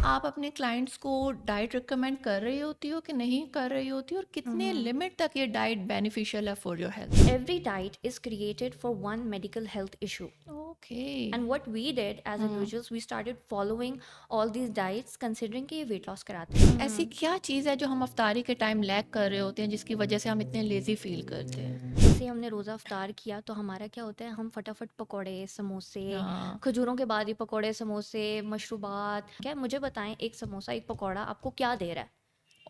आप अपने क्लाइंट्स को डाइट रिकमेंड कर रही होती हो कि नहीं कर रही होती हो, और कितने Mhm. लिमिट तक ये डाइट बेनिफिशियल है for your health? Every diet is created for one medical health issue. Okay. And what we did as individuals, we started following all these diets considering कि ये weight loss कराते हैं। ऐसी क्या चीज़ है जो हम अफ्तारी के टाइम लैग कर रहे होते हैं जिसकी वजह से हम इतने लेजी फील करते हैं? जैसे हमने रोज़ा अफ्तार किया तो हमारा क्या होता है, हम फटाफट पकोड़े समोसे, हाँ। खजूरों के बाद ही पकोड़े समोसे मशरूबात। क्या मुझे बताएं, एक समोसा एक पकोड़ा आपको क्या दे रहा है?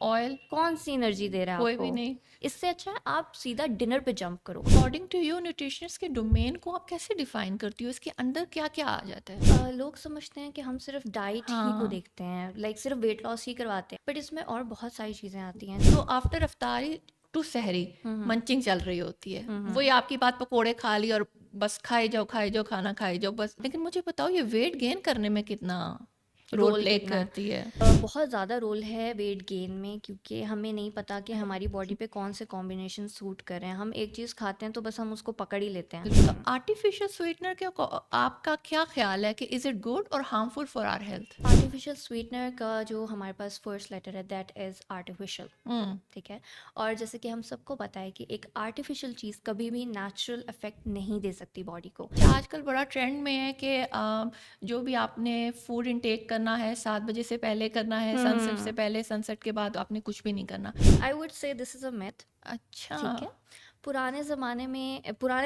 ऑयल। कौन सी एनर्जी दे रहा है कोई आपको? भी नहीं। इससे अच्छा है आप सीधा डिनर पे जंप करो। अकॉर्डिंग टू यू न्यूट्रिशनिस्ट के डोमेन को आप कैसे डिफाइन करती हो? इसके अंदर क्या क्या आ जाता है? लोग समझते हैं कि हम सिर्फ डाइट ही को हाँ। देखते हैं, लाइक सिर्फ वेट लॉस ही करवाते हैं, बट इसमें और बहुत सारी चीज़ें आती हैं। तो आफ्टर अफ्तारी टू सहरी मंचिंग चल रही होती है, वही आपकी बात, पकोड़े खा ली और बस खाई जाओ खाना खाई जाओ बस। लेकिन मुझे बताओ, ये वेट गेन करने में कितना रोल रोल प्ले कितना है? करती है? बहुत ज़्यादा रोल है वेट गेन में, क्योंकि हमें नहीं पता कि हमारी बॉडी पे कौन से कॉम्बिनेशन सूट कर रहे हैं। हम एक चीज़ खाते हैं तो बस हम उसको पकड़ ही लेते हैं। तो आर्टिफिशियल स्वीटनर के आपका क्या ख्याल है कि इज इट गुड और harmful for our health? Artificial sweetener का जो हमारे पास फर्स्ट लेटर है, दैट इज़ आर्टिफिशियल। ठीक है। और जैसे कि हम सबको पता है कि एक आर्टिफिशियल चीज़ कभी भी नेचुरल इफेक्ट नहीं दे सकती बॉडी को। आजकल बड़ा ट्रेंड में है कि जो भी आपने फूड इंटेक करना है 7 बजे से पहले करना है, सनसेट से पहले, सनसेट के बाद आपने कुछ भी नहीं करना। I would say this is a myth. अच्छा। ठीक है। पुराने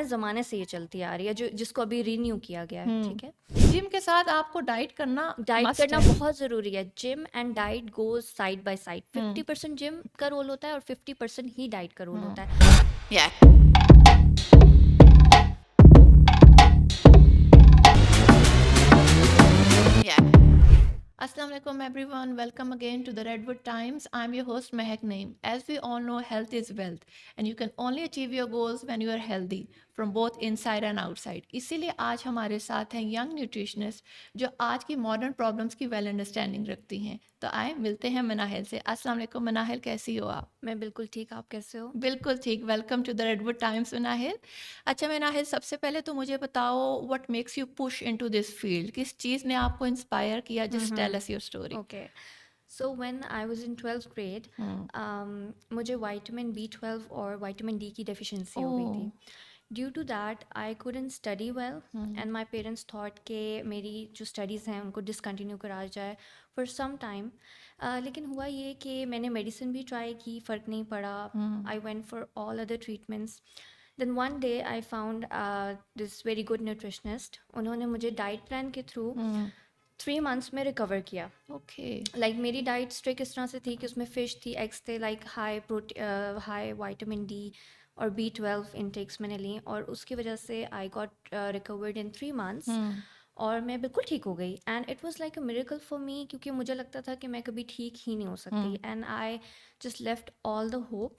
ज़माने से ये चलती आ रही है, जो जिसको अभी रीन्यू किया गया है। ठीक है। जिम के साथ आपको डाइट करना डाइट मस्ट करना है। बहुत ज़रूरी है। Gym and diet goes side by side. 50% gym का रोल होता है और 50% ही डाइट का रोल होता है। Yeah. Yeah. Assalamu alaikum everyone. Welcome again to the Redwood Times. I'm your host Mehak Naeem. As we all know, health is wealth and you can only achieve your goals when you are healthy from both inside and outside. इसीलिए आज हमारे साथ हैं young nutritionist जो आज की modern problems की well understanding रखती हैं। तो आए मिलते हैं मनाहिल से। अस्सलाम वालेकुम मनाहिल, कैसी हो आप? मैं बिल्कुल ठीक, आप कैसे हो? बिल्कुल ठीक। Welcome to the Redwood Times Manahil. अच्छा मनाहिल, सबसे पहले तो मुझे बताओ, what makes you push into this field? किस चीज़ ने आपको इंस्पायर किया? Just tell us your story. Okay. So when I was in 12th grade, मुझे विटामिन B12 और विटामिन डी की डेफिशिएंसी हो गई थी। Oh. Due to that I couldn't study well and my parents thought के मेरी जो स्टडीज़ हैं उनको डिसकंटिन्यू करा जाए फॉर सम टाइम। लेकिन हुआ ये कि मैंने मेडिसिन भी ट्राई की, फ़र्क नहीं पड़ा। I went for all other treatments. Then one day I found this very good nutritionist. उन्होंने मुझे डाइट प्लान के थ्रू 3 मंथ्स में रिकवर किया। ओके। लाइक मेरी डाइट स्ट्रिक इस तरह से थी कि उसमें फ़िश थी, एग्स थे, लाइक हाई विटामिन डी और B12 इनटेक्स मैंने ली, और उसकी वजह से I got recovered in 3 months और मैं बिल्कुल ठीक हो गई। And it was like a miracle for me, क्योंकि मुझे लगता था कि मैं कभी ठीक ही नहीं हो सकती। And I just left all the hope.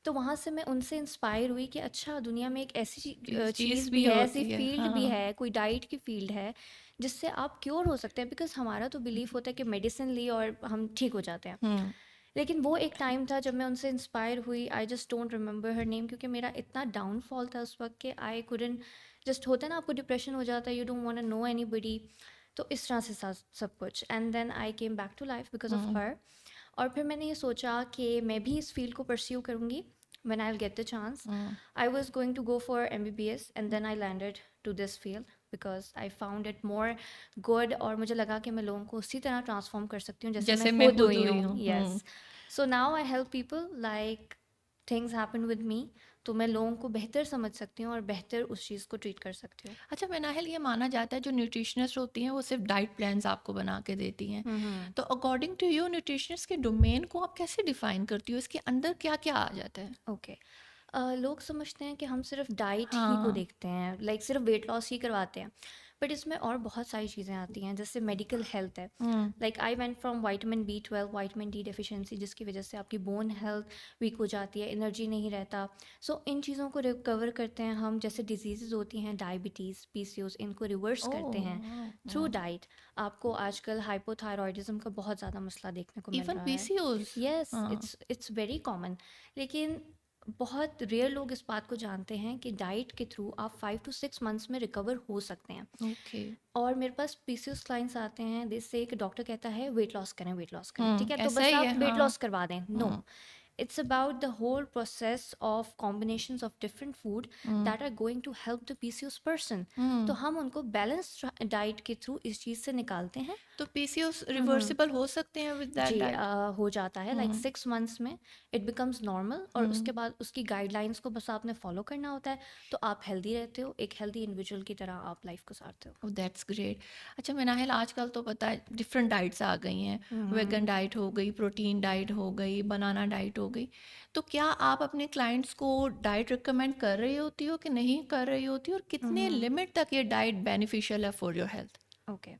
तो वहाँ से मैं उनसे इंस्पायर हुई कि अच्छा, दुनिया में एक ऐसी चीज़ भी है, ऐसी होती है। फील्ड भी है, कोई डाइट की फील्ड है जिससे आप क्योर हो सकते हैं। बिकॉज हमारा तो बिलीफ होता है कि मेडिसिन ली और हम ठीक हो जाते हैं। लेकिन वो एक टाइम था जब मैं उनसे इंस्पायर हुई। I just don't remember her name, क्योंकि मेरा इतना डाउनफॉल था उस वक्त कि आई कुडंट, जस्ट होता है ना, आपको डिप्रेशन हो जाता है, you don't want to know anybody. तो इस तरह से सब कुछ। And then I came back to life because of her. और फिर मैंने ये सोचा कि मैं भी इस फील्ड को परस्यू करूँगी when I'll get the chance. I was going to go for MBBS and then I landed to this field because I found it more good, और मुझे लगा कि मैं लोगों को उसी तरह ट्रांसफॉर्म कर सकती हूँ जैसे जैसे मैं मैं खुद खुद हुई हुई हूँ। हूँ। Yes. So now I help people, like things happen with me, तो मैं लोगों को बेहतर समझ सकती हूँ और बेहतर उस चीज़ को ट्रीट कर सकती हूँ। अच्छा मनाहिल, ये माना जाता है जो न्यूट्रिशनिस्ट होती हैं वो सिर्फ डाइट प्लान्स आपको बना के देती हैं। तो अकॉर्डिंग टू यू न्यूट्रिशनिस्ट के डोमेन को आप कैसे डिफाइन करती हो? इसके अंदर क्या क्या आ जाता है? ओके। लोग समझते हैं कि हम सिर्फ डाइट ही को हाँ। देखते हैं, लाइक सिर्फ वेट लॉस ही करवाते हैं, बट इसमें और बहुत सारी चीज़ें आती हैं, जैसे मेडिकल हेल्थ है। Like I went from vitamin B12 vitamin D deficiency, जिसकी वजह से आपकी बोन हेल्थ वीक हो जाती है, एनर्जी नहीं रहता। सो इन चीज़ों को रिकवर करते हैं हम। जैसे डिजीज़ होती हैं, डायबिटीज़, PCOS, इनको रिवर्स करते हैं थ्रू डाइट। आपको आजकल हाइपोथायरॉयडिज्म का बहुत ज़्यादा मसला देखने को मिल इवन रहा है। PCOS। यस, हाँ। It's very common. लेकिन बहुत रेयर लोग इस बात को जानते हैं कि डाइट के थ्रू आप 5 to 6 मंथ्स में रिकवर हो सकते हैं। ओके। और मेरे पास पीसीओएस क्लाइंट्स आते हैं, जिससे एक डॉक्टर कहता है वेट लॉस करें, वेट लॉस करें, ठीक है, तो ऐसा बस ही है, आप वेट हाँ। लॉस करवा दें। No, it's about the whole process of combinations of different food that are going to help the PCOS person. तो हम उनको बैलेंस्ड डाइट के थ्रू इस चीज़ से निकालते हैं। तो पीसीओएस रिवर्सिबल हो सकते हैं विद दैट जी डाइट? हो जाता है, लाइक 6 मंथ्स में इट बिकम्स नॉर्मल, और उसके बाद उसकी गाइडलाइंस को बस आपने फॉलो करना होता है, तो आप हेल्दी रहते हो, एक हेल्दी इंडिविजुअल की तरह आप लाइफ गुजारते हो। ओह, दैट्स ग्रेट। अच्छा मिनाहिल, आजकल तो पता है डिफरेंट डाइट्स आ गई हैं, वेगन डाइट हो गई, प्रोटीन डाइट हो गई, बनाना डाइट हो गई। तो क्या आप अपने क्लाइंट्स को डाइट रिकमेंड कर रही होती हो कि नहीं कर रही होती हो, और कितने लिमिट तक ये डाइट बेनिफिशियल है फॉर योर हेल्थ? ओके,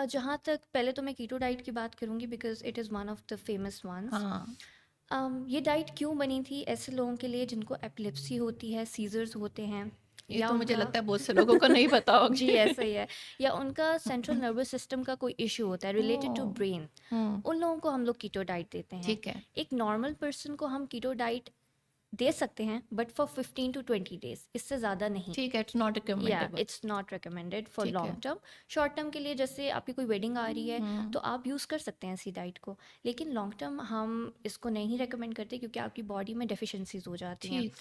जहाँ तक पहले तो मैं कीटो डाइट की बात करूँगी, because it is one of the famous ones. हाँ। ये डाइट क्यों बनी थी? ऐसे लोगों के लिए जिनको एपिलेप्सी होती है, सीजर्स होते हैं, ये या तो मुझे उनका लगता है बहुत से लोगों को नहीं पता जी होगी। ऐसा ही है, या उनका सेंट्रल नर्वस सिस्टम का कोई इशू होता है रिलेटेड टू ओह। ब्रेन, हम्म। उन लोगों को हम लोग कीटो डाइट देते हैं। ठीक है। एक नॉर्मल पर्सन को हम कीटो डाइट दे सकते हैं, बट फॉर 15 to 20 days, इससे ज़्यादा नहीं। ठीक है, इट्स नॉट या recommendable. It's not recommended for ठीक है। Long term. शॉर्ट टर्म के लिए, जैसे आपकी कोई वेडिंग आ रही है, तो आप यूज़ कर सकते हैं इसी डाइट को, लेकिन लॉन्ग टर्म हम इसको नहीं रिकमेंड करते, क्योंकि आपकी बॉडी में डेफिशिएंसीज हो जाती हैं। ठीक।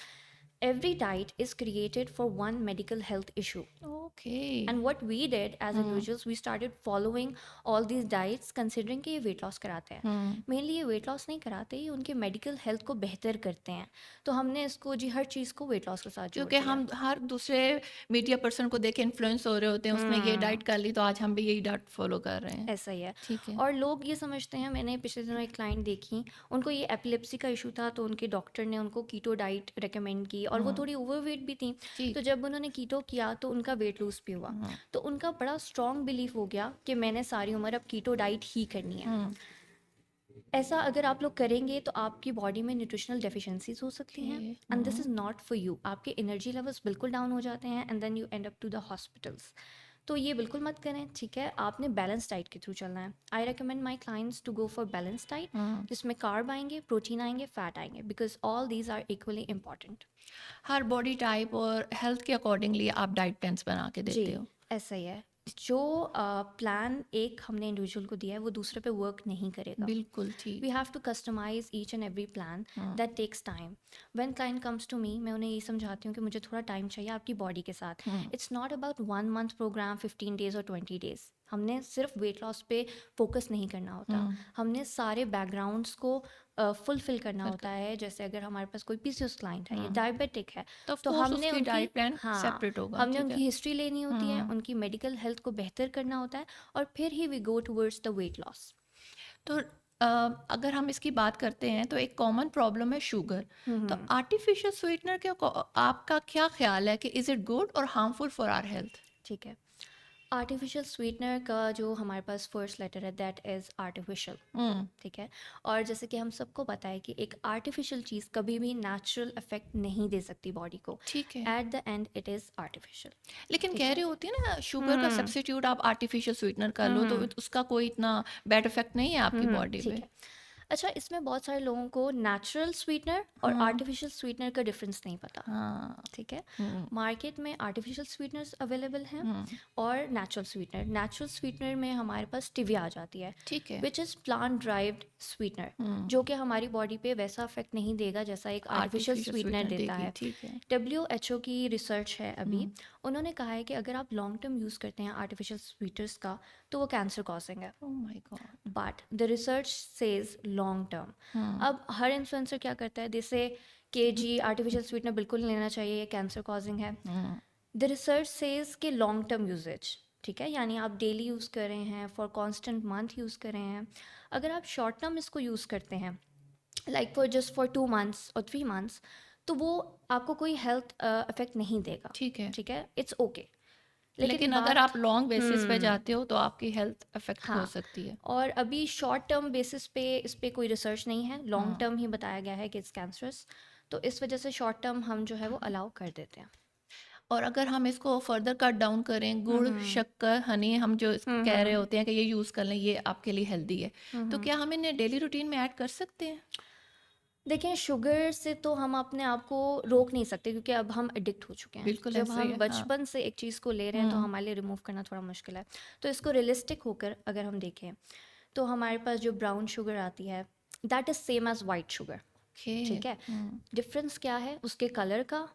Every diet is created for one medical health issue. Okay. And what we did as individuals, we started following all these diets considering कि ये weight loss कराते हैं। Mainly ये weight loss नहीं कराते, ये उनके medical health को बेहतर करते हैं। तो हमने इसको जी हर चीज़ को weight loss के साथ जोड़ क्योंकि दिया। हम हर दूसरे मीडिया पर्सन को देख के इन्फ्लुएंस हो रहे होते हैं, उसने ये डाइट कर ली तो आज हम भी यही डाइट फॉलो कर रहे हैं। ऐसा ही है। ठीक है। और लोग ये समझते हैं, मैंने पिछले दिनों एक क्लाइंट देखी, उनको ये एपिलेप्सी का इशू था, तो उनके डॉक्टर ने उनको कीटो डाइट रेकमेंड की, और वो थोड़ी ओवरवेट भी थी। ठीक। तो जब उन्होंने कीटो किया तो उनका वेट लूज भी हुआ। तो उनका बड़ा स्ट्रॉन्ग बिलीफ हो गया कि मैंने सारी उम्र अब कीटो डाइट ही करनी है। ऐसा अगर आप लोग करेंगे तो आपकी बॉडी में न्यूट्रिशनल डेफिशिएंसीज हो सकती हैं, and this is not for you. आपके एनर्जी लेवल्स बिल्कुल डाउन हो जाते हैं, and then you end up to the hospitals. तो ये बिल्कुल मत करें, ठीक है, आपने बैलेंस डाइट के थ्रू चलना है। I recommend my clients to go for balance diet, जिसमें कार्ब आएंगे, प्रोटीन आएंगे, फैट आएंगे, because all these are equally important. हर बॉडी टाइप और हेल्थ के अकॉर्डिंगली आप डाइट प्लान्स बना के जी देते हो? ऐसा ही है। जो प्लान एक हमने इंडिविजुअल को दिया है, वो दूसरे पे वर्क नहीं करेगा। बिल्कुल ठीक। We have to customize each and every plan. That takes time. When client comes to me, मैं उन्हें ये समझाती हूँ कि मुझे थोड़ा टाइम चाहिए आपकी बॉडी के साथ। It's not about 1 month program, 15 days और 20 days. हमने सिर्फ वेट लॉस पे फोकस नहीं करना होता, हमने सारे बैकग्राउंड्स को फुलफिल करना होता है। जैसे अगर हमारे पास कोई पीसीओएस क्लाइंट है या डायबिटिक है, तो तो of course हमने उसकी उनकी डाइट प्लान सेपरेट होगा। हमने ठीक उनकी है। हिस्ट्री लेनी होती है, उनकी मेडिकल हेल्थ को बेहतर करना होता है, और फिर ही we go towards the weight loss. तो अगर हम इसकी बात करते हैं तो एक कॉमन प्रॉब्लम है शुगर। तो आर्टिफिशियल स्वीटनर के आपका क्या ख्याल है कि इज़ इट गुड और हार्मफुल फॉर आवर हेल्थ? ठीक है, आर्टिफिशियल स्वीटनर का जो हमारे पास फर्स्ट लेटर है, दैट इज़ आर्टिफिशियल, ठीक है। और जैसे कि हम सबको पता है कि एक आर्टिफिशियल चीज़ कभी भी नेचुरल इफेक्ट नहीं दे सकती बॉडी को। ठीक है। At the end it is artificial. लेकिन कह रही होती है ना, शुगर का सब्स्टिट्यूट आप आर्टिफिशियल स्वीटनर कर लो तो उसका कोई इतना बैड इफेक्ट नहीं है आपकी बॉडी ठीक पे। है। अच्छा, इसमें बहुत सारे लोगों को नेचुरल स्वीटनर और आर्टिफिशियल स्वीटनर का डिफरेंस नहीं पता। हाँ। ठीक है, मार्केट में आर्टिफिशियल स्वीटनर्स अवेलेबल हैं और नेचुरल स्वीटनर। नेचुरल स्वीटनर में हमारे पास स्टिविया आ जाती है, ठीक है। Which is plant derived sweetener, जो कि हमारी बॉडी पे वैसा इफेक्ट नहीं देगा जैसा एक आर्टिफिशियल स्वीटनर देता है। ठीक है। WHO की रिसर्च है अभी, उन्होंने कहा है कि अगर आप लॉन्ग टर्म यूज़ करते हैं आर्टिफिशियल स्वीटनर्स का, तो वो कैंसर कॉजिंग है। Oh my God. But the research says long term. अब हर इन्फ्लुएंसर क्या करता है, जैसे कि जी आर्टिफिशियल स्वीटनर बिल्कुल नहीं लेना चाहिए, ये कैंसर कॉजिंग है। द रिसर्च सेज कि लॉन्ग टर्म यूजेज, ठीक है, यानी आप डेली यूज़ कर रहे हैं, फॉर कॉन्स्टेंट मंथ यूज़ कर रहे हैं। अगर आप शॉर्ट टर्म इसको यूज़ करते हैं, like for just for 2 months और 3 months, तो वो आपको कोई हेल्थ इफेक्ट नहीं देगा। ठीक है। ठीक है, इट्स ओके। लेकिन अगर आप लॉन्ग बेसिस पे जाते हो तो आपकी हेल्थ अफेक्ट हो सकती है। और अभी शॉर्ट टर्म बेसिस पे इस पे कोई रिसर्च नहीं है, लॉन्ग टर्म ही बताया गया है कि इट्स कैंसरस, तो इस वजह से शॉर्ट टर्म हम जो है वो अलाउ कर देते हैं। और अगर हम इसको फर्दर कट डाउन करें, गुड़, शक्कर, हनी, हम जो कह रहे होते हैं कि ये यूज़ कर लें, ये आपके लिए हेल्दी है, तो क्या हम इन्हें डेली रूटीन में ऐड कर सकते हैं? देखिए, शुगर से तो हम अपने आप को रोक नहीं सकते क्योंकि अब हम एडिक्ट हो चुके हैं। बिल्कुल जब ऐसा ही हम है, हाँ। बचपन से एक चीज़ को ले रहे हैं तो हुँ, हमारे लिए रिमूव करना थोड़ा मुश्किल है। तो इसको रियलिस्टिक होकर अगर हम देखें तो हमारे पास जो ब्राउन शुगर आती है, that is same as white sugar, okay. ठीक है? हुँ, डिफरेंस क्या है? उसके कलर का,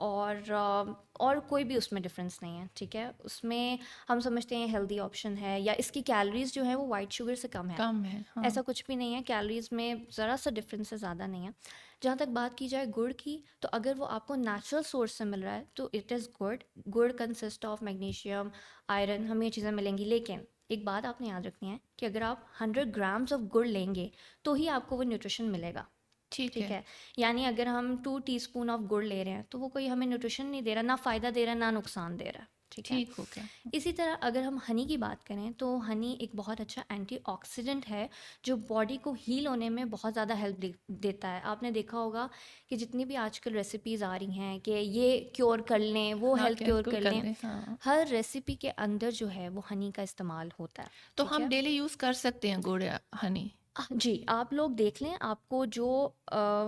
और कोई भी उसमें डिफरेंस नहीं है, ठीक है? उसमें हम समझते हैं हेल्दी ऑप्शन है या इसकी कैलोरीज़ जो है वो व्हाइट शुगर से कम है। कम है, हाँ। ऐसा कुछ भी नहीं है, कैलोरीज में ज़रा सा डिफरेंस है, ज़्यादा नहीं है। जहाँ तक बात की जाए गुड़ की, तो अगर वो आपको नेचुरल सोर्स से मिल रहा है तो इट इज़ गुड। गुड़ कंसिस्ट ऑफ मैग्नीशियम, आयरन, हमें ये चीज़ें मिलेंगी। लेकिन एक बात आपने याद रखनी है कि अगर आप 100 ग्राम्स ऑफ गुड़ लेंगे तो ही आपको वो न्यूट्रिशन मिलेगा, ठीक ठीक है, है? यानी अगर हम 2 टीस्पून ऑफ गुड़ ले रहे हैं तो वो कोई हमें न्यूट्रिशन नहीं दे रहा, ना फ़ायदा दे रहा है ना नुकसान दे रहा है, ठीक है? ठीक हो गया। इसी तरह अगर हम हनी की बात करें तो हनी एक बहुत अच्छा एंटीऑक्सीडेंट है जो बॉडी को हील होने में बहुत ज़्यादा हेल्प देता है। आपने देखा होगा कि जितनी भी आजकल रेसिपीज़ आ रही हैं कि ये क्योर कर लें, वो हाँ, हेल्थ क्योर कैलकुल कर कर लें, लें, हाँ। हर रेसिपी के अंदर जो है वो हनी का इस्तेमाल होता है, तो ठीक हम है? डेली यूज़ कर सकते हैं गुड़ या हनी? जी, आप लोग देख लें आपको जो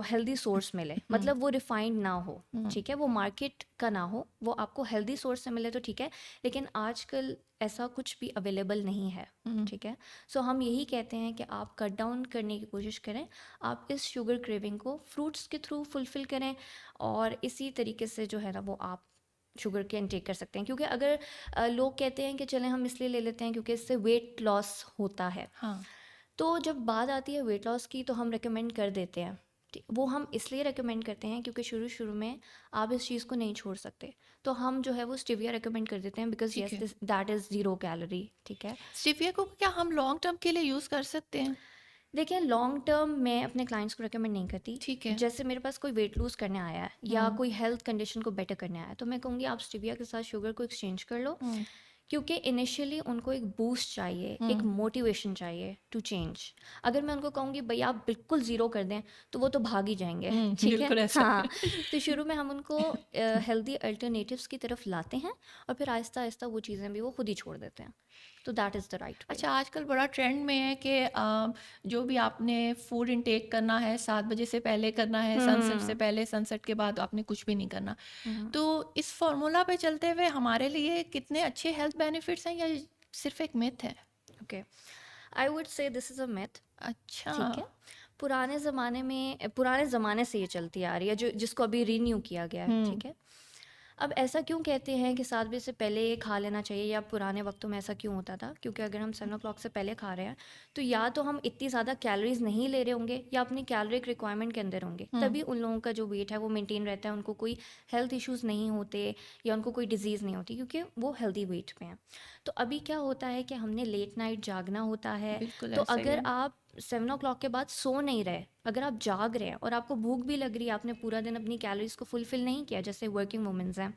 हेल्दी सोर्स मिले, हुँ, मतलब वो रिफाइंड ना हो, हुँ, ठीक है? वो मार्केट का ना हो, वो आपको हेल्दी सोर्स से मिले तो ठीक है, लेकिन आजकल ऐसा कुछ भी अवेलेबल नहीं है, हुँ। ठीक है? सो हम यही कहते हैं कि आप कट डाउन करने की कोशिश करें, आप इस शुगर क्रेविंग को फ्रूट्स के थ्रू फुलफ़िल करें और इसी तरीके से जो है ना वो आप शुगर कैन टेक कर सकते हैं। क्योंकि अगर लोग कहते हैं कि चलें हम इसलिए ले लेते हैं क्योंकि इससे वेट लॉस होता है। हाँ, तो जब बात आती है वेट लॉस की तो हम रेकमेंड कर देते हैं। वो हम इसलिए रेकमेंड करते हैं क्योंकि शुरू शुरू में आप इस चीज़ को नहीं छोड़ सकते, तो हम जो है वो स्टिविया रेकमेंड कर देते हैं बिकॉज ठीक यस है। This that is zero calorie, ठीक है? स्टीविया को क्या हम लॉन्ग टर्म के लिए यूज़ कर सकते हैं? देखिए, लॉन्ग टर्म मैं अपने क्लाइंट्स को रेकमेंड नहीं करती। ठीक है। जैसे मेरे पास कोई वेट लूज़ करने आया है या हुँ, कोई हेल्थ कंडीशन को बेटर करने आया है तो मैं कहूँगी आप स्टिविया के साथ शुगर को एक्सचेंज कर लो, हुँ, क्योंकि इनिशियली उनको एक बूस्ट चाहिए, एक हुँ, मोटिवेशन चाहिए टू चेंज। अगर मैं उनको कहूँगी भई आप बिल्कुल ज़ीरो कर दें, तो वो तो भाग ही जाएँगे, हुँ, ठीक है? बिल्कुल ऐसा हाँ, है। तो शुरू में हम उनको हेल्दी अल्टरनेटिव्स की तरफ लाते हैं और फिर आहिस्ता-आहिस्ता वो चीज़ें भी वो खुद ही छोड़ देते हैं। तो that is the right way. अच्छा, आजकल बड़ा ट्रेंड में है कि जो भी आपने फूड इनटेक करना है 7 बजे से पहले करना है, हुँ, सनसेट से हुँ। पहले, सनसेट के बाद आपने कुछ भी नहीं करना। हुँ, हुँ। तो इस फ़ॉर्मूला पे चलते हुए हमारे लिए कितने अच्छे हेल्थ बेनिफिट्स हैं या ये सिर्फ़ एक मिथ है? Okay, I would say this is a myth, अच्छा। ठीक है? पुराने ज़माने से ये चलती आ रही है जो जिसको अभी रिन्यू किया गया है, हुँ, ठीक है? अब ऐसा क्यों कहते हैं कि 7 बजे से पहले ये खा लेना चाहिए या पुराने वक़्तों में ऐसा क्यों होता था? क्योंकि अगर हम 7 ओ क्लॉक से पहले खा रहे हैं, तो या तो हम इतनी ज़्यादा कैलोरीज़ नहीं ले रहे होंगे या अपनी कैलोरिक रिक्वायरमेंट के अंदर होंगे। हुँ, तभी उन लोगों का जो वेट है वो मेंटेन रहता है, उनको कोई हेल्थ इश्यूज़ नहीं होते या उनको कोई डिज़ीज़ नहीं होती क्योंकि वो हेल्दी वेट पे हैं। तो अभी क्या होता है कि हमने लेट नाइट जागना होता है, बिल्कुल तो ऐसा ही अगर है। आप 7 ओ क्लॉक के बाद सो नहीं रहे, अगर आप जाग रहे हैं और आपको भूख भी लग रही है, आपने पूरा दिन अपनी कैलोरीज़ को फुलफ़िल नहीं किया, जैसे वर्किंग वुमेन्स हैं,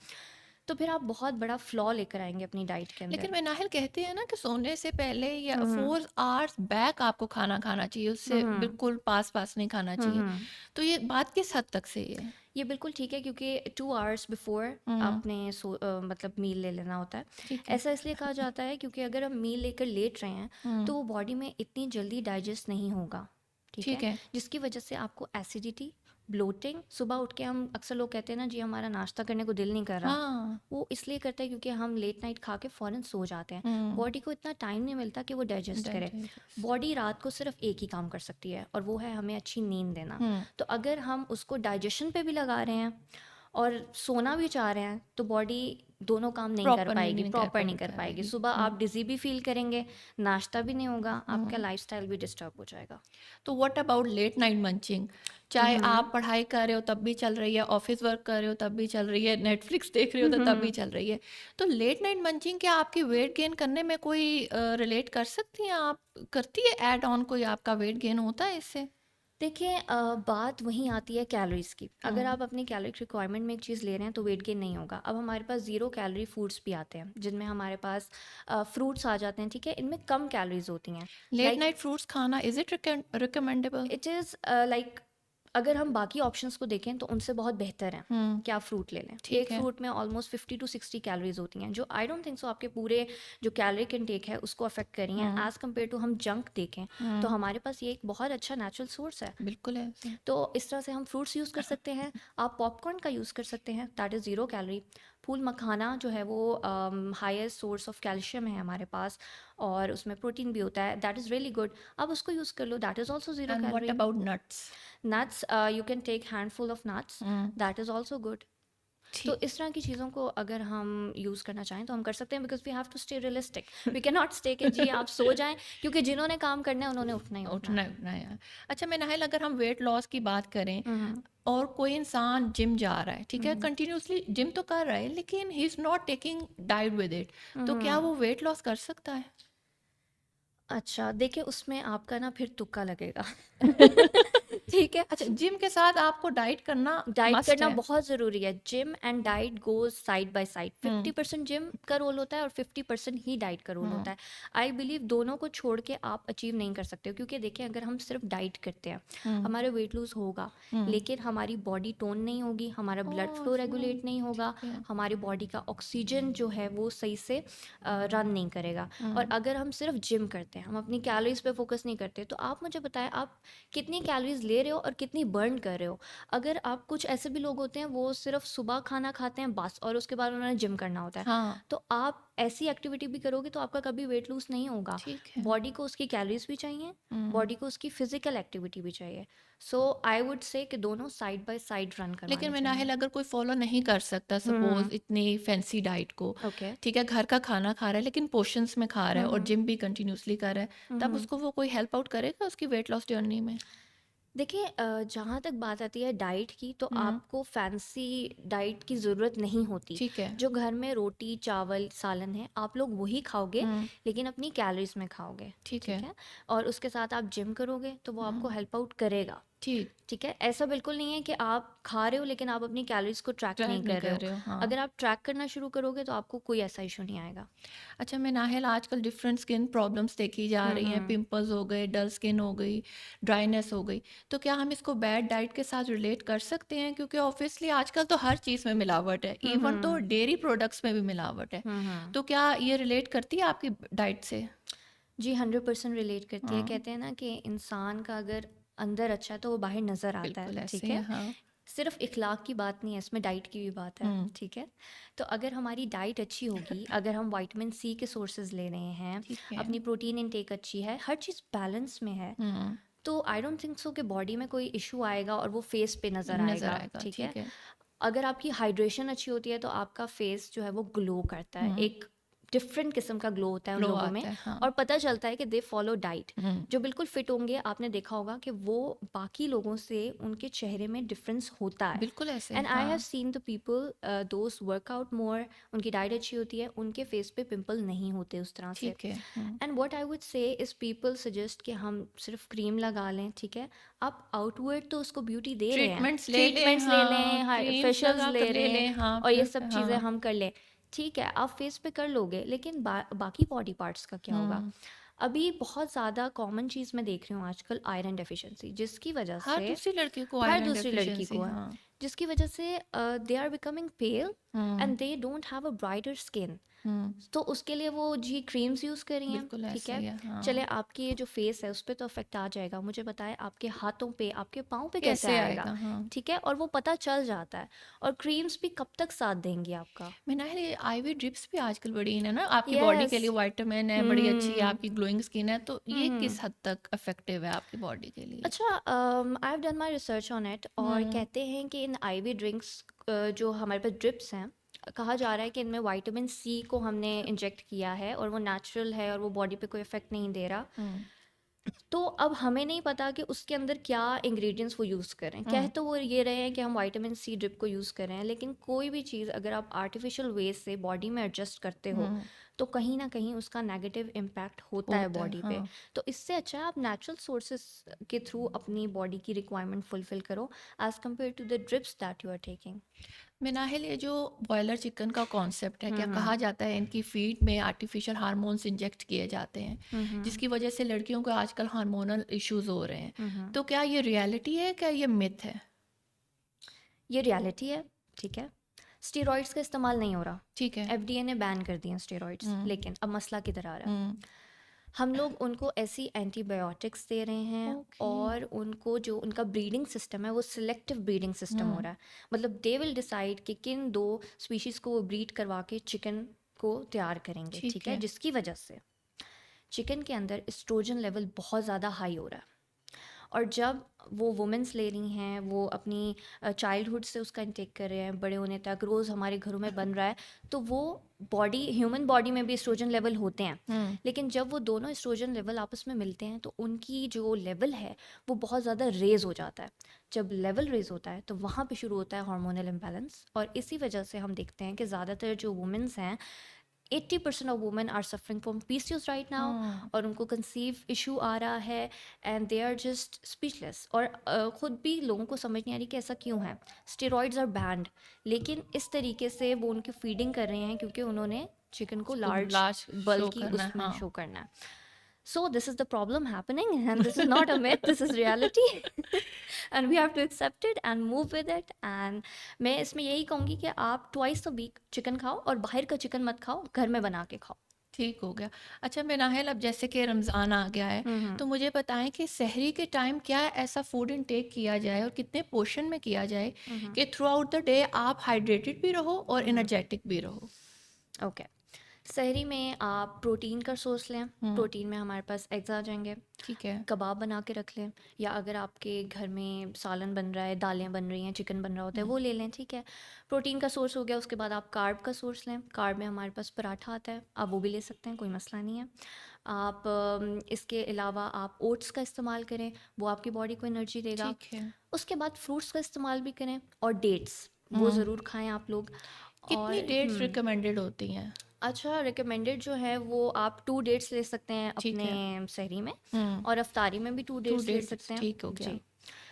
तो फिर आप बहुत बड़ा फ्लॉ लेकर आएँगे अपनी डाइट के लेकिन अंदर। मैनाहिल कहते हैं ना कि सोने से पहले या हुँ, हुँ। 4 आवर्स बैक आपको खाना खाना चाहिए, हुँ, उससे हुँ। बिल्कुल पास-पास नहीं खाना हुँ, चाहिए। हुँ। तो ये बात किस हद तक सही है? ये बिल्कुल ठीक है क्योंकि 2 आवर्स बिफ़ोर हुँ, आपने मतलब मील ले लेना होता है। ठीक है। ऐसा इसलिए कहा जाता है क्योंकि अगर हम मील लेकर लेट रहे हैं, हुँ, तो वो बॉडी में इतनी जल्दी डाइजेस्ट नहीं होगा, ठीक ठीक है? है। जिसकी वजह से आपको एसिडिटी, ब्लोटिंग, सुबह उठ के हम अक्सर लोग कहते हैं ना जी हमारा नाश्ता करने को दिल नहीं कर रहा। हाँ। वो इसलिए करता है क्योंकि हम लेट नाइट खा के फ़ौरन सो जाते हैं। हुँ, बॉडी को इतना टाइम नहीं मिलता कि वो डाइजेस्ट करे। डाइजेस्ट बॉडी रात को सिर्फ एक ही काम कर सकती है और वो है हमें अच्छी नींद देना। हुँ, तो अगर हम उसको डाइजेशन पे भी लगा रहे हैं और सोना भी चाह रहे हैं तो बॉडी दोनों काम नहीं कर प्रॉपर नींद पाएगी, नहीं कर प्रॉपर नहीं कर पाएगी। पाएगी। सुबह हुँ, आप डिज़ी भी फ़ील करेंगे, नाश्ता भी नहीं होगा, आपका हुँ। लाइफ़स्टाइल भी डिस्टर्ब हो जाएगा। तो what about late night munching? हुँ, चाहे हुँ। आप पढ़ाई कर रहे हो तब भी चल रही है, ऑफ़िस वर्क कर रहे हो तब भी चल रही है, नेटफ्लिक्स देख रहे हो हुँ, तो हुँ, तब भी हुँ। चल रही है। तो लेट नाइट मंचिंग क्या आपकी वेट गेन करने में कोई रिलेट कर सकती हैं आप? करती है ऐड ऑन कोई आपका वेट गेन होता है इससे? देखिए, बात वहीं आती है कैलोरीज़ की। अगर हुँ, आप अपनी कैलोरिक रिक्वायरमेंट में एक चीज़ ले रहे हैं तो वेट गेन नहीं होगा। अब हमारे पास ज़ीरो कैलोरी फूड्स भी आते हैं जिनमें हमारे पास फ्रूट्स आ जाते हैं, ठीक है? इनमें कम कैलोरीज़ होती हैं। लेट लाइक नाइट फ्रूट्स खाना is it recommendable? It is like अगर हम बाकी ऑप्शंस को देखें तो उनसे बहुत बेहतर हैं कि आप फ्रूट ले लें। ठीक एक है। फ्रूट में ऑलमोस्ट 50 to 60 कैलोरीज होती हैं, जो आई डोंट थिंक सो आपके पूरे जो कैलोरिक इनटेक है उसको अफेक्ट कर रही हैं। एज कम्पेयर टू हम जंक देखें तो हमारे पास ये एक बहुत अच्छा नेचुरल सोर्स है। बिल्कुल है ऐसे। तो इस तरह से हम फ्रूट्स यूज़ कर सकते हैं। आप पॉपकॉर्न का यूज़ कर सकते हैं, दैट इज़ 0 कैलोरी। फूल मखाना जो है वो हाईएस्ट सोर्स ऑफ कैल्शियम है हमारे पास, और उसमें प्रोटीन भी होता है, दैट इज़ रियली गुड। आप उसको यूज़ कर लो, that is also 0 and what calorie. About nuts? Nuts, you can take handful of nuts, that is also good. तो ठीक। इस तरह की चीज़ों को अगर हम यूज़ करना चाहें तो हम कर सकते हैं, because we have to stay realistic. We can not stay कि जी आप सो जाएं, क्योंकि जिन्होंने काम करना है उन्होंने उठना ही उठना उठना है। उठना है। अच्छा मैं नाहिल, अगर हम वेट लॉस की बात करें हम्म और कोई इंसान जिम जा रहा है, ठीक है, हम्म कंटिन्यूअसली जिम तो कर रहा है लेकिन he is not taking diet with it, तो क्या हम्म वो वेट लॉस कर सकता है? अच्छा, देखिए उसमें आपका ना फिर तुक्का लगेगा। ठीक है। अच्छा, जिम के साथ आपको डाइट करना डाइट मस्ट करना है। बहुत ज़रूरी है। Gym and diet goes side by side. Hmm 50% gym का रोल होता है और 50% ही डाइट का रोल हम्म होता है। आई बिलीव दोनों को छोड़ के आप अचीव नहीं कर सकते हो, क्योंकि देखिए अगर हम सिर्फ डाइट करते हैं हम्म हमारे वेट लूज होगा, हम्म लेकिन हमारी बॉडी टोन नहीं होगी, हमारा ब्लड फ्लो रेगुलेट नहीं होगा, ठीक है। हमारी बॉडी का ऑक्सीजन जो है वो सही से रन नहीं करेगा। और हम्म अगर हम सिर्फ जिम करते हैं, हम अपनी कैलोरीज पे फोकस नहीं करते, तो आप मुझे बताएं आप कितनी कैलोरीज ले रहे हो और कितनी बर्न कर रहे हो। अगर आप, कुछ ऐसे भी लोग होते हैं वो सिर्फ सुबह खाना खाते हैं बस, और उसके बाद उन्होंने जिम करना होता है, हाँ तो आप ऐसी एक्टिविटी भी करोगे तो आपका कभी वेट लूज नहीं होगा। ठीक है। बॉडी को उसकी कैलोरीज भी चाहिए, हम्म बॉडी को उसकी फिजिकल एक्टिविटी भी चाहिए। सो आई वुड से कि दोनों साइड बाय साइड रन लेकिन करवाने मैं चाहिए। नाहिल, अगर कोई फॉलो नहीं कर सकता सपोज इतनी फैंसी डाइट को, ओके। ठीक है, घर का खाना खा रहा है लेकिन पोर्शंस में खा रहा है और हम्म जिम भी कंटिन्यूसली कर रहा है, तब हम्म उसको वो कोई हेल्प आउट करेगा उसकी वेट लॉस जर्नी में? देखिए, जहाँ तक बात आती है डाइट की, तो हम्म आपको फैंसी डाइट की ज़रूरत नहीं होती। ठीक है। जो घर में रोटी चावल सालन है आप लोग वही खाओगे, हम्म लेकिन अपनी कैलोरीज में खाओगे। ठीक ठीक है। है। और उसके साथ आप जिम करोगे तो वो आपको हम्म हेल्प आउट करेगा। ठीक। ठीक है। ऐसा बिल्कुल नहीं है कि आप खा रहे हो लेकिन आप अपनी कैलोरीज को ट्रैक नहीं ट्रैक नहीं कर रहे कर हो। रहे हो, हाँ। अगर आप ट्रैक करना शुरू करोगे तो आपको कोई ऐसा इशू नहीं आएगा। अच्छा मैं नाहिल, आजकल डिफरेंट स्किन प्रॉब्लम्स देखी जा रही हैं, हम्म पिंपल्स हो गए, डल स्किन हो गई, ड्राइनेस हो गई, तो क्या हम इसको बैड डाइट के साथ रिलेट कर सकते हैं? क्योंकि ऑब्वियसली आजकल तो हर चीज़ में मिलावट है, इवन तो हम्म डेयरी प्रोडक्ट्स में भी मिलावट है, हम्म। तो क्या ये रिलेट करती है आपकी डाइट से? जी 100% रिलेट करती है। हाँ कहते हैं ना कि इंसान का अगर अंदर अच्छा है तो वो बाहर नज़र आता है। बिल्कुल ऐसे ठीक ही है। है, हाँ। सिर्फ इखलाक की बात नहीं है इसमें, डाइट की भी बात है। हम्म ठीक है। तो अगर हमारी डाइट अच्छी होगी, अगर हम विटामिन सी के सोर्सेज ले रहे हैं, ठीक है। अपनी प्रोटीन इनटेक अच्छी है, हर चीज़ बैलेंस में है, हम्म तो आई डोंट थिंक सो कि बॉडी में कोई इशू आएगा और वो फेस पे नज़र नज़र आएगा। आएगा, ठीक है। ठीक है। अगर आपकी हाइड्रेशन अच्छी होती है तो आपका फेस जो है वो ग्लो करता है, हम्म एक डिफरेंट किस्म का ग्लो होता है उन ग्लो लोगों में। आता है, हाँ। और पता चलता है कि दे फॉलो डाइट। हम्म जो बिल्कुल फिट होंगे आपने देखा होगा कि वो बाकी लोगों से उनके चेहरे में डिफरेंस होता है। बिल्कुल ऐसे, एंड आई हैव हाँ। Seen the people those workout more, उनकी डाइट अच्छी होती है, उनके फेस पे पिंपल नहीं होते उस तरह से। ठीक है। And what I would say is people suggest कि हम सिर्फ क्रीम लगा लें। ठीक है। आप आउटवर्ड तो उसको ब्यूटी दे रहे हैं, ट्रीटमेंट्स ले लें, ट्रीटमेंट्स ले हाँ, लें, क्रीम्स फेशियल्स लगा ले कर ले रहे हैं, लें, हाँ, और ये फिर सब चीज़ें हाँ। हम कर लें। ठीक है, आप फेस पे कर लोगे, लेकिन बाकी बॉडी पार्ट्स का क्या होगा? हम्म अभी बहुत ज़्यादा कॉमन चीज़ मैं देख रही हूँ आजकल, आयरन डेफिशिएंसी, जिसकी वजह हर से दूसरी लड़की को हर आयरन दूसरी लड़की डेफिशिएंसी, को है, हाँ। जिसकी वजह से they are becoming pale hmm and they don't have a brighter skin. Hmm तो उसके लिए वो जी क्रीम्स यूज़ कर रही हैं। बिल्कुल ठीक ऐसा है। ही है, चले, हाँ। आपकी ये जो फेस है उस पर तो अफेक्ट आ जाएगा, मुझे बताएं आपके हाथों पे आपके पाँव पे कैसे कैसे आएगा? आएगा, हाँ। ठीक है। और वो पता चल जाता है। और क्रीम्स भी कब तक साथ देंगी आपका? मैंने ये आईवी ड्रिप्स भी आजकल बड़ी इन है ना, आपकी बॉडी के यस। लिए वाइटामिन है, बड़ी अच्छी है, हम्म आपकी ग्लोइंग स्किन है, तो ये हम्म किस हद तक इफेक्टिव है आपकी बॉडी के लिए? अच्छा, I have done my research on it, और हम्म कहते हैं कि इन आईवी ड्रिंक्स, जो हमारे पास ड्रिप्स हैं, कहा जा रहा है कि इनमें विटामिन सी को हमने इंजेक्ट किया है और वो नेचुरल है और वो बॉडी पे कोई इफेक्ट नहीं दे रहा। हम्म तो अब हमें नहीं पता कि उसके अंदर क्या इंग्रेडिएंट्स वो यूज़ कर रहे हैं। कह हम्म तो वो ये रहे हैं कि हम विटामिन सी ड्रिप को यूज़ कर रहे हैं, लेकिन कोई भी चीज़ अगर आप आर्टिफिशियल वे से बॉडी में एडजस्ट करते हो हम्म तो कहीं ना कहीं उसका नेगेटिव इम्पैक्ट होता है होता है, बॉडी पे। हाँ। तो इससे अच्छा है आप नेचुरल सोर्सेस के थ्रू अपनी बॉडी की रिक्वायरमेंट फुलफिल करो, as compare to the drips that you are taking. Minahil, ये जो बॉयलर चिकन का कॉन्सेप्ट है, क्या कहा जाता है इनकी फीड में आर्टिफिशियल हार्मोन्स इंजेक्ट किए जाते हैं जिसकी वजह से लड़कियों को आजकल हार्मोनल इश्यूज हो रहे हैं, तो क्या ये रियलिटी है, क्या ये मिथ है? ये रियलिटी है, ठीक है। स्टेरॉइड्स का इस्तेमाल नहीं हो रहा, ठीक है। एफडीए ने बैन कर दिए स्टेरॉइड्स, लेकिन अब मसला किधर आ रहा है? हम्म। हम लोग उनको ऐसी एंटीबायोटिक्स दे रहे हैं ओके। और उनको जो उनका ब्रीडिंग सिस्टम है वो सिलेक्टिव ब्रीडिंग सिस्टम हो रहा है। मतलब दे विल डिसाइड कि किन दो स्पीशीज़ को वो ब्रीड करवा के चिकन को तैयार करेंगे, ठीक ठीक है, है। जिसकी वजह से चिकन के अंदर एस्ट्रोजन लेवल बहुत ज़्यादा हाई हो रहा है। और जब वो वुमेंस ले रही हैं, वो अपनी चाइल्डहुड से उसका इंटेक कर रहे हैं, बड़े होने तक रोज़ हमारे घरों में बन रहा है, तो वो बॉडी, ह्यूमन बॉडी में भी एस्ट्रोजन लेवल होते हैं। लेकिन जब वो दोनों एस्ट्रोजन लेवल आपस में मिलते हैं तो उनकी जो लेवल है वो बहुत ज़्यादा रेज हो जाता है। जब लेवल रेज होता है तो वहाँ पे शुरू होता है हार्मोनल इम्बैलेंस, और इसी वजह से हम देखते हैं कि ज़्यादातर जो वुमेंस हैं, 80% of women are suffering from PCOS right now, और उनको कंसीव इशू आ रहा है and they are just speechless. और ख़ुद भी लोगों को समझ नहीं आ रही कि ऐसा क्यों है। स्टेरॉइड्स आर बैंड, लेकिन इस तरीके से वो उनकी फीडिंग कर रहे हैं क्योंकि उन्होंने चिकन को लार्ज लाश शो बल्कि करना है, उसमें हाँ। शो करना है। So this is the problem happening, and this is not a myth, this is reality. And we have to accept it and move with it. And मैं इसमें यही कहूँगी कि आप twice a week चिकन खाओ, और बाहर का चिकन मत खाओ, घर में बना के खाओ। ठीक हो गया। अच्छा मिनाहिल, अब जैसे कि रमज़ान आ गया है, तो मुझे बताएं कि सहरी के टाइम क्या ऐसा फूड इनटेक किया जाए और कितने पोर्शन में किया जाए कि थ्रू आउट द डे आप हाइड्रेटेड भी रहो और एनर्जेटिक भी रहो? ओके, सहरी में आप प्रोटीन का सोर्स लें। प्रोटीन में हमारे पास एग्स आ जाएंगे, ठीक है। कबाब बना के रख लें, या अगर आपके घर में सालन बन रहा है, दालें बन रही हैं, चिकन बन रहा होता है, वो ले लें, ठीक है। प्रोटीन का सोर्स हो गया। उसके बाद आप कार्ब का सोर्स लें। कार्ब में हमारे पास पराठा आता है, आप वो भी ले सकते हैं, कोई मसला नहीं है। आप इसके अलावा आप ओट्स का इस्तेमाल करें, वो आपकी बॉडी को एनर्जी देगा। ठीक है। उसके बाद फ्रूट्स का इस्तेमाल भी करें, और डेट्स वो ज़रूर खाएं आप लोग। कितनी और डेट्स रिकमेंडेड होती हैं? अच्छा, रिकमेंडेड जो है वो आप 2 डेट्स ले सकते हैं ठीक अपने है। सहरी में, और अफ्तारी में भी 2 टू डेट्स ले डेट्स सकते हैं। ठीक हो गया। जी,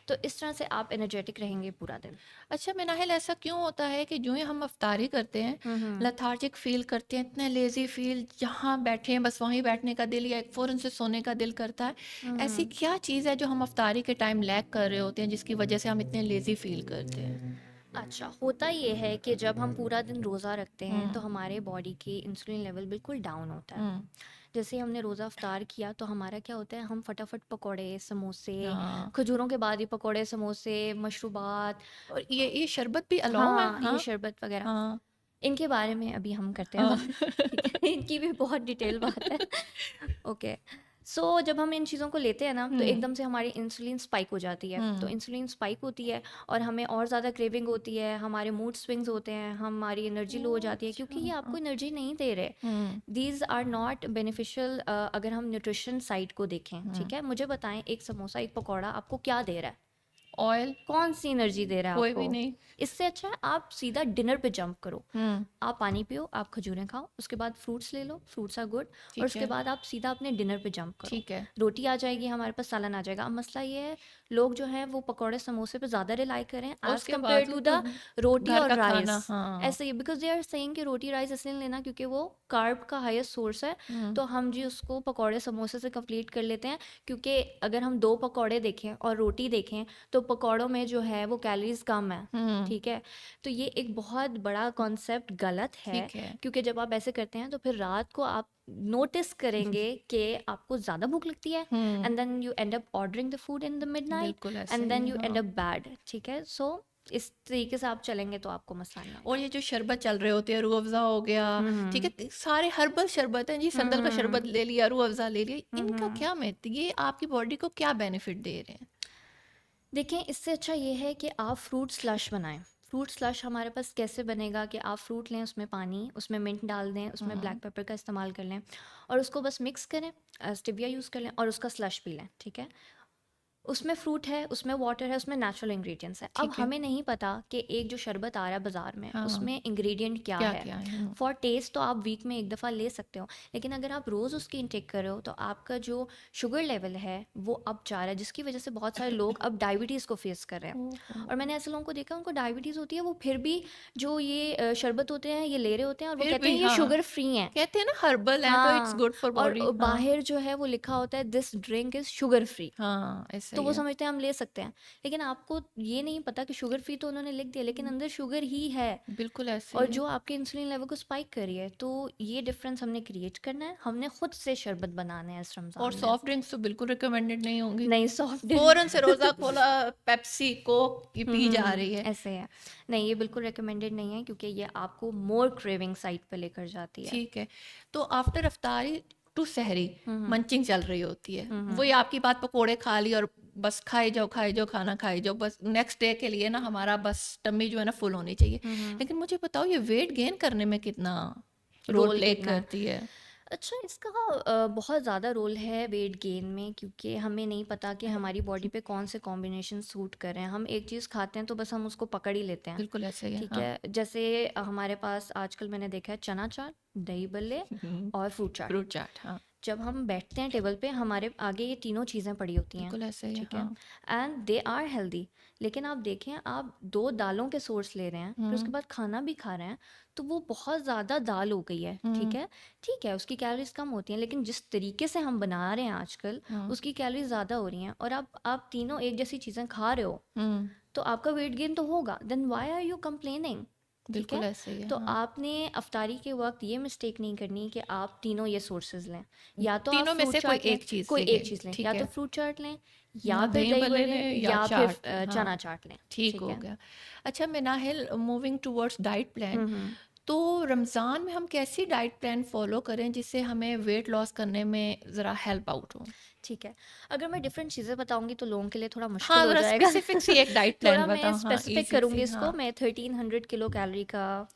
तो इस तरह से आप एनर्जेटिक रहेंगे पूरा दिन। अच्छा मिनाहिल, ऐसा क्यों होता है कि जो ही हम अफ्तारी करते हैं लथार्जिक फील करते हैं, इतने लेजी फील, जहाँ बैठे हैं बस वहीं बैठने का दिल या एक फ़ौरन से सोने का दिल करता है? ऐसी क्या चीज़ है जो हम अफ्तारी के टाइम लैक कर रहे होते हैं जिसकी वजह से हम इतने लेजी फील करते हैं? अच्छा, होता ये है कि जब हम पूरा दिन रोज़ा रखते हैं तो हमारे बॉडी की इंसुलिन लेवल बिल्कुल डाउन होता है। जैसे हमने रोज़ा अफ्तार किया तो हमारा क्या होता है, हम फटाफट पकोड़े, समोसे, हाँ। खजूरों के बाद ही पकोड़े, समोसे, मशरूबात, और ये शरबत भी अलाउ है? हाँ, ये शरबत वगैरह, हाँ। इनके बारे में अभी हम करते हैं बात, ठीक है? इनकी भी बहुत डिटेल बात है। ओके, सो जब हम इन चीज़ों को लेते हैं ना तो एकदम से हमारी इंसुलिन स्पाइक हो जाती है। तो इंसुलिन स्पाइक होती है और हमें और ज़्यादा क्रेविंग होती है, हमारे मूड स्विंग्स होते हैं, हमारी एनर्जी लो हो जाती है, क्योंकि ये आपको एनर्जी नहीं दे रहे। दीज आर नॉट बेनिफिशियल अगर हम न्यूट्रिशन साइड को देखें, ठीक है। मुझे बताएं, एक समोसा, एक पकौड़ा आपको क्या दे रहा है? ऑयल। कौन सी एनर्जी दे रहा है कोई आपको? भी नहीं। इससे अच्छा है आप सीधा डिनर पे जंप करो। आप पानी पियो, आप खजूरें खाओ, उसके बाद फ्रूट्स ले लो, फ्रूट्स आर गुड, और उसके बाद आप सीधा अपने डिनर पे जंप करो। ठीक है। रोटी आ जाएगी, हमारे पास सालन आ जाएगा। अब मसला ये है, लोग जो हैं वो पकौड़े समोसे पे ज़्यादा रिलाई करें एज उसके कम्पेयर टू द रोटी घर और का खाना। राइस। हाँ। ऐसे ही, बिकॉज दे आर सेइंग कि रोटी राइस इसलिए लेना क्योंकि वो कार्ब का हाईएस्ट सोर्स है, तो हम जी उसको पकौड़े समोसे से कंप्लीट कर लेते हैं। क्योंकि अगर हम 2 पकौड़े देखें और रोटी देखें तो पकौड़ों में जो है वो कैलोरीज कम है, ठीक है। तो ये एक बहुत बड़ा कॉन्सेप्ट गलत है, ठीक है। क्योंकि जब आप ऐसे करते हैं तो फिर रात को आप नोटिस करेंगे कि आपको ज़्यादा भूख लगती है, and then you end up ordering the food in the midnight, बिल्कुल ऐसे एंड देन ही, यू हाँ। एंड अप बैड, ठीक है। सो इस तरीके से आप चलेंगे तो आपको मसला नहीं आएगा। और ये जो शरबत चल रहे होते हैं, रूह अफ़ज़ा हो गया, ठीक है, सारे हर्बल शरबत हैं जी, संदल का शरबत ले लिया, रूह अफ़ज़ा ले लिया, इनका क्या मिथ, ये आपकी बॉडी को क्या बेनिफिट दे रहे हैं? देखें, इससे अच्छा ये है कि आप फ्रूट स्लश बनाएं। फ्रूट स्लश हमारे पास कैसे बनेगा कि आप फ्रूट लें, उसमें पानी, उसमें मिंट डाल दें, उसमें ब्लैक पेपर का इस्तेमाल कर लें, और उसको बस मिक्स करें, स्टिविया यूज़ कर लें, और उसका स्लश पी लें, ठीक है। उसमें फ्रूट है, उसमें वाटर है, उसमें नेचुरल इंग्रेडिएंट्स है। अब ठीक है। हमें नहीं पता कि एक जो शरबत आ रहा है बाजार में हाँ, उसमें इंग्रेडिएंट क्या क्या है। क्या है? फॉर टेस्ट तो आप वीक में एक दफ़ा ले सकते हो, लेकिन अगर आप रोज़ उसकी इंटेक कर रहे हो तो आपका जो शुगर लेवल है वो अप जा रहा है, जिसकी वजह से बहुत सारे लोग अब डायबिटीज़ को फेस कर रहे हैं। ओहो। और मैंने ऐसे लोगों को देखा, उनको डायबिटीज़ होती है, वो फिर भी जो ये शरबत होते हैं ये ले रहे होते हैं और वो फिर कहते भी हैं ये हाँ, शुगर फ्री हैं। कहते हैं ना हर्बल है तो इट्स हाँ, गुड फॉर और बॉडी। हाँ, बाहर जो है वो लिखा होता है this drink is sugar free. हाँ, ऐसा तो ही वो है। समझते हैं हम ले सकते हैं, लेकिन आपको ये नहीं पता कि शुगर फ्री तो उन्होंने लिख दिया, लेकिन अंदर शुगर ही है बिल्कुल ऐसे और ही है। जो आपके इंसुलिन लेवल को स्पाइक कर रही है। तो ये डिफरेंस हमने क्रिएट करना है, हमने खुद से शरबत बनाने हैं इस और रमज़ान में। सॉफ्ट ड्रिंक्स तो बिल्कुल रिकमेंडेड नहीं होंगी। नहीं, सॉफ्ट ड्रिंक फ़ौरन से रोज़ा खोला, पेप्सी, कोक की पी जा रही है। ऐसे है। नहीं, ये बिल्कुल रिकमेंडेड नहीं है क्योंकि ये आपको मोर क्रेविंग साइड पे लेकर जाती है। ठीक है। तो आफ्टर इफ्तारी टू सहरी मंचिंग चल रही होती है। हम्म वही आपकी बात, पकोड़े खा ली और बस खाई जाओ, खाना खाई जाओ, बस नेक्स्ट डे के लिए ना हमारा बस टम्मी जो है ना फुल होनी चाहिए। लेकिन मुझे बताओ ये वेट गेन करने में कितना रोल रोल प्ले कितना है? करती है? अच्छा, इसका बहुत ज़्यादा रोल है वेट गेन में, क्योंकि हमें नहीं पता कि हमारी बॉडी पे कौन से कॉम्बिनेशन सूट कर रहे हैं। हम एक चीज़ खाते हैं तो बस हम उसको पकड़ ही लेते हैं। बिल्कुल ऐसे ही है। ठीक हाँ। है, जैसे हमारे पास आजकल मैंने देखा है चना चाट, दही बल्ले और फ्रूट चाट। फ्रूट चाट। हाँ, जब हम बैठते हैं टेबल पे, हमारे आगे ये तीनों चीज़ें पड़ी होती हैं। बिल्कुल ऐसे ही है। ठीक है, हाँ। And they are healthy. लेकिन आप देखें, आप 2 दालों के सोर्स ले रहे हैं, फिर उसके बाद खाना भी खा रहे हैं, तो वो बहुत ज़्यादा दाल हो गई है। ठीक है, उसकी कैलोरीज कम होती हैं, लेकिन जिस तरीके से हम बना रहे हैं आजकल, उसकी कैलोरीज ज़्यादा हो रही हैं। और आप तीनों एक जैसी चीज़ें खा रहे हो, तो आपका वेट गेन तो होगा। Then why are you complaining? ठीक बिल्कुल है, ऐसे ही है। तो हाँ। आपने अफ्तारी के वक्त ये मिस्टेक नहीं करनी कि आप तीनों ये सोर्सेज लें। या तो आप तीनों में फ्रूट से कोई चाट लें, एक चीज़ कोई एक लेंगे। चीज़ लें, ठीक या तो है। फ्रूट चाट लें, या या फिर दही दही भल्ले बड़े, लें या या फिर चाट। हाँ, चना चाट लें। ठीक ठीक हो है। गया। अच्छा Minahil, moving towards diet plan, तो रमज़ान में हम कैसी डाइट प्लान फॉलो करें जिससे हमें वेट लॉस करने में ज़रा हेल्प आउट हो? ठीक है, अगर मैं डिफरेंट चीज़ें बताऊंगी तो लोगों के लिए थोड़ा मुश्किल हाँ, हो ज़रा जाएगा। स्पेसिफिक सी एक डाइट प्लान थोड़ा मैं बताओ। हाँ, स्पेसिफिक इजी करूंगी सी। इसको। हाँ, मैं 1300 किलो कैलोरी का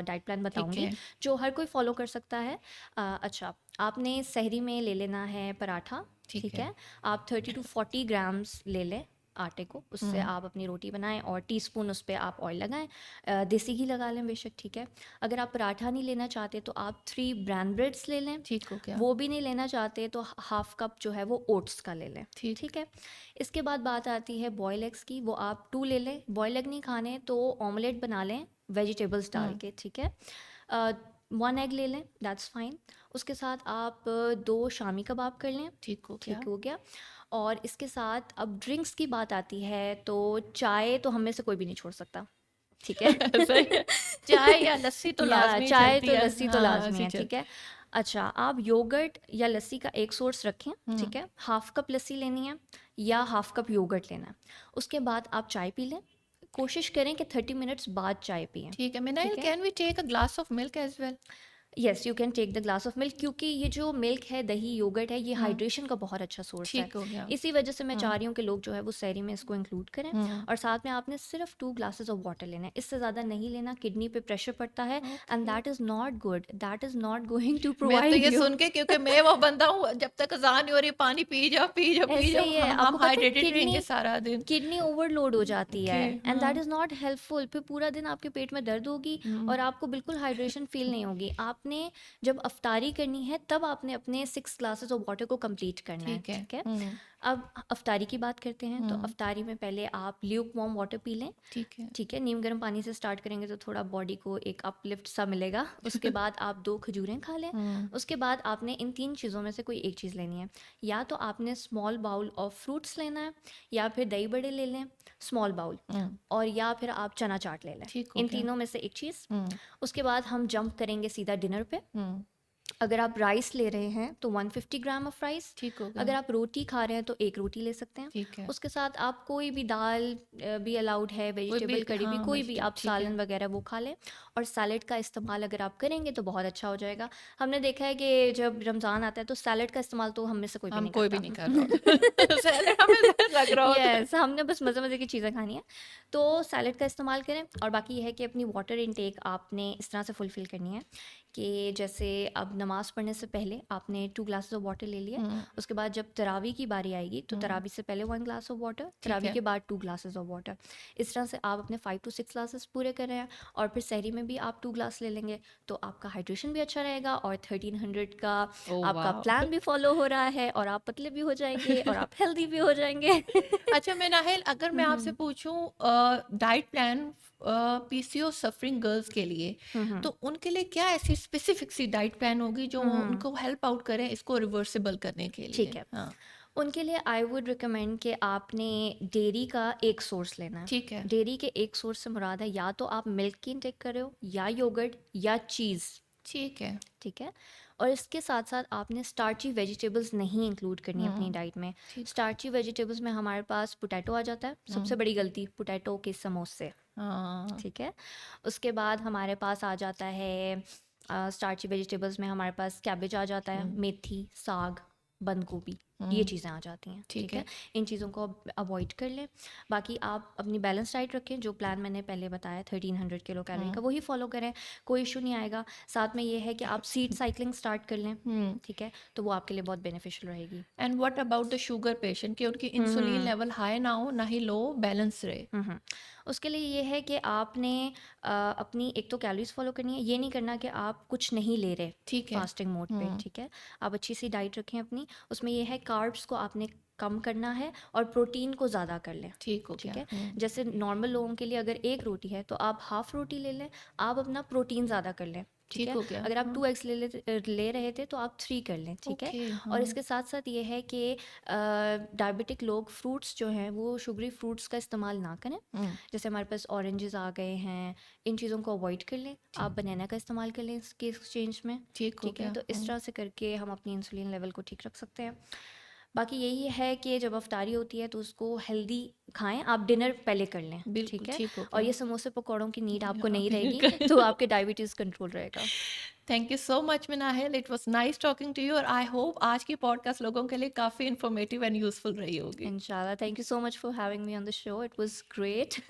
डाइट प्लान ठीक बताऊंगी है। जो हर कोई फॉलो कर सकता है। अच्छा, आपने सहरी में ले लेना है पराठा। ठीक ठीक है। है, आप 30 to 40 ग्राम्स ले लें आटे को, उससे आप अपनी रोटी बनाएं और टीस्पून उस पर आप ऑयल लगाएं। देसी घी लगा लें बेशक। ठीक है, अगर आप पराठा नहीं लेना चाहते तो आप 3 ब्रांड ब्रेड्स ले लें। ठीक हो गया। वो भी नहीं लेना चाहते तो हाफ कप जो है वो ओट्स का ले लें। ठीक। ठीक है, इसके बाद बात आती है बॉयल एग्स की। वो आप 2 ले लें। बॉयल एग नहीं खाने तो ऑमलेट बना लें वेजिटेबल्स डाल के। ठीक है, 1 एग ले लें, दैट्स फाइन। उसके साथ आप 2 शामी कबाब कर लें। ठीक हो गया। ठीक हो गया। और इसके साथ अब ड्रिंक्स की बात आती है तो चाय तो हम में से कोई भी नहीं छोड़ सकता। ठीक है। सही है। चाय या लस्सी तो या लाज़मी चाय चलती तो है। लस्सी तो हाँ, लाजमी ऐसी है। चल। ठीक है, अच्छा, आप योगर्ट या लस्सी का एक सोर्स रखें। ठीक है, हाफ कप लस्सी लेनी है या हाफ कप योगर्ट लेना है। उसके बाद आप चाय पी लें। कोशिश करें कि 30 मिनट्स बाद चाय पिएं। ठीक है। मिनाहिल, ठीक है, can we take a glass of milk as well? Yes, you can take the glass of milk, क्योंकि ये जो मिल्क है, दही, योगर्ट है, ये हाइड्रेशन का बहुत अच्छा सोर्स है। ठीक हो गया। इसी वजह से मैं चाह रही हूँ कि लोग जो है वो सहरी में इसको इंक्लूड करें। और साथ में आपने सिर्फ 2 ग्लासेस ऑफ वाटर लेना है, इससे ज़्यादा नहीं लेना। किडनी पे प्रेशर पड़ता है and that is not good, that is not going to मैं तो प्रोवाइड ये यू। सुन के, क्योंकि मैं वो बंदा हूँ जब तक अज़ान नहीं हो रही पानी पी जाओ, पी जाओ, पी ऐसे जाओ। ही है, हम आपको पता है हाइड्रेटेड रहेंगे किडनी सारा दिन। किडनी ओवरलोड हो जाती है ओके। एंड दैट हाँ। Is not helpful. फिर पूरा दिन आपके पेट में दर्द होगी और आपको बिल्कुल हाइड्रेशन फील नहीं होगी। आपने जब अफ्तारी करनी है तब आपने अपने 6 ग्लासेस ऑफ वाटर को कंप्लीट करना है। ठीक है। ठीक है, अब अफ्तारी की बात करते हैं। तो अफ्तारी में पहले आप ल्यूक वार्म वाटर पी लें। ठीक है। ठीक है, नीम गर्म पानी से स्टार्ट करेंगे तो थोड़ा बॉडी को एक अपलिफ्ट सा मिलेगा। उसके बाद आप 2 खजूरें खा लें। उसके बाद आपने इन 3 चीज़ों में से कोई एक चीज़ लेनी है। या तो आपने स्मॉल बाउल ऑफ फ्रूट्स लेना है, या फिर दही बड़े ले लें स्मॉल बाउल, और या फिर आप चना चाट ले लें। ठीक हो इन गया। तीनों में से एक चीज़। उसके बाद हम जंप करेंगे सीधा डिनर पे। हम्म। अगर आप राइस ले रहे हैं तो 150 ग्राम ऑफ राइस। ठीक हो गया। अगर आप रोटी खा रहे हैं तो 1 रोटी ले सकते हैं। ठीक है। उसके साथ आप कोई भी दाल भी अलाउड है, वेजिटेबल कड़ी भी, हाँ, कोई भी आप ठीक है। सालन वगैरह वो खा लें। और सैलड का इस्तेमाल अगर आप करेंगे तो बहुत अच्छा हो जाएगा। हमने देखा है कि जब रमज़ान आता है तो सैलड का इस्तेमाल तो हम में से कोई भी हम नहीं कोई भी करता। नहीं कर रहा होता। सैलेड हमें लग रहा होता है। यस, हमने बस मज़े मज़े की चीज़ें खानी है, तो सैलड का इस्तेमाल करें। और बाकी ये है कि अपनी वाटर इनटेक आपने इस तरह से फुलफ़िल करनी है कि जैसे अब नमाज़ पढ़ने से पहले आपने 2 ग्लासेस ऑफ वाटर ले लिए। उसके बाद जब तरावी की बारी आएगी तो तरावी से पहले 1 ग्लास ऑफ वाटर, तरावी है। के बाद 2 ग्लासेस ऑफ वाटर। इस तरह से आप अपने 5 to 6 ग्लासेस पूरे कर रहे हैं, और फिर सहरी में भी आप 2 ग्लास ले लेंगे, तो आपका हाइड्रेशन भी अच्छा रहेगा और 1300 का ओह आपका वाओ! प्लान भी फॉलो हो रहा है, और आप पतले भी हो जाएंगे और आप हेल्दी भी हो जाएंगे। अच्छा मैं नाहिल, अगर मैं आपसे हम्म, पूछूं diet plan PCO suffering girls के लिए, हम्म, तो उनके लिए क्या ऐसी स्पेसिफिक सी डाइट प्लान होगी जो हम्म, उनको हेल्प आउट करे इसको रिवर्सिबल करने के ठीक लिए? है। हाँ, उनके लिए आई वुड रिकमेंड कि आपने डेयरी का एक सोर्स लेना है। ठीक है। डेयरी के एक सोर्स से मुराद है या तो आप मिल्क की इंटेक कर रहे हो, या योगर्ट, या चीज़। ठीक है। ठीक है। और इसके साथ साथ आपने स्टार्ची वेजिटेबल्स नहीं इंक्लूड करनी अपनी डाइट में। ठीक। स्टार्ची वेजिटेबल्स में हमारे पास पोटैटो आ जाता है, सबसे बड़ी गलती पोटैटो के समोसे। हाँ। ठीक है। उसके बाद हमारे पास आ जाता है स्टार्ची वेजिटेबल्स में हमारे पास कैबेज आ जाता है, मेथी, साग, बंद गोभी, ये चीज़ें आ जाती हैं। ठीक ठीक है। है। इन चीज़ों को अवॉइड कर लें। बाकी आप अपनी बैलेंस डाइट रखें, जो प्लान मैंने पहले बताया 1300 किलो कैलोरी का, वही फॉलो करें, कोई इशू नहीं आएगा। साथ में ये है कि आप सीड साइकिलिंग स्टार्ट कर लें। ठीक है, तो वो आपके लिए बहुत बेनिफिशियल रहेगी। And what about the sugar patient कि उनकी इंसुलिन लेवल हाई ना हो ना ही लो, बैलेंस रहे? उसके लिए ये है कि आपने अपनी एक तो कैलोरीज फॉलो करनी है, ये नहीं करना कि आप कुछ नहीं ले रहे ठीक है। फास्टिंग मोड पे। ठीक है। आप अच्छी सी डाइट रखें अपनी, उसमें ये है कार्ब्स को आपने कम करना है और प्रोटीन को ज़्यादा कर लें। ठीक हो ठीक गया। है। जैसे नॉर्मल लोगों के लिए अगर एक रोटी है तो आप हाफ रोटी ले लें, आप अपना प्रोटीन ज़्यादा कर लें। ठीक ठीक है। हो गया। अगर आप 2 एग्स ले रहे थे तो आप 3 कर लें। ठीक है। ओके। और इसके साथ साथ ये है कि डायबिटिक लोग फ्रूट्स जो हैं वो शुगरी फ्रूट्स का इस्तेमाल ना करें। जैसे हमारे पास ऑरेंजेस आ गए हैं, इन चीज़ों को अवॉइड कर लें। आप बनाना का इस्तेमाल कर लें इसके एक्सचेंज में। ठीक हो ठीक है। गया। तो इस तरह से करके हम अपनी इंसुलिन लेवल को ठीक रख सकते हैं। बाकी यही है कि जब अफ्तारी होती है तो उसको हेल्दी खाएं, आप डिनर पहले कर लें। बिल्कुल ठीक है। ठीक हो और गया। ये समोसे पकौड़ों की नीड आपको नहीं रहेगी, बिल्कुल। तो आपके डायबिटीज़ कंट्रोल रहेगा। Thank you so much Minahil, it was nice talking to you, और आई होप आज की पॉडकास्ट लोगों के लिए काफ़ी इन्फॉर्मेटिव एंड यूजफुल रही होगी। इंशाल्लाह। Thank you so much for having me on the show, it was great.